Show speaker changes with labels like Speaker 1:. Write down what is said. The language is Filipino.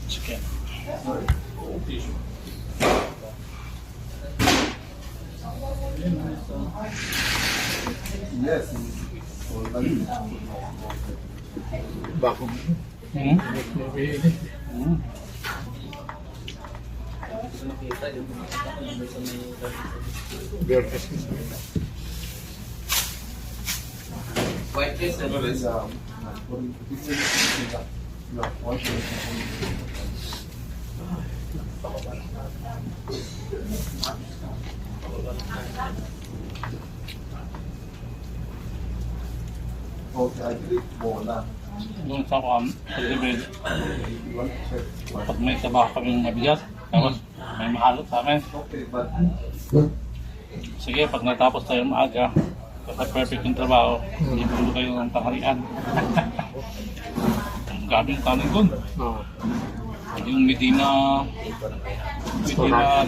Speaker 1: Chicken.
Speaker 2: Yes.
Speaker 3: Bako.
Speaker 1: Hmm?
Speaker 3: Beer essence.
Speaker 4: White case and
Speaker 2: Okay, I think bola.
Speaker 1: Doon sa pag-ibig,
Speaker 2: You want to check what?
Speaker 1: pag may trabaho kaming mabigat, tapos may mahalot sa amin.
Speaker 2: Okay, but
Speaker 1: Sige, pag natapos tayo maaga, kasi perfect yung trabaho, hindi mo kayo ng tanghalian. Ang gabing kanin dun.
Speaker 3: Oo.
Speaker 1: Yung Medina Restaurant.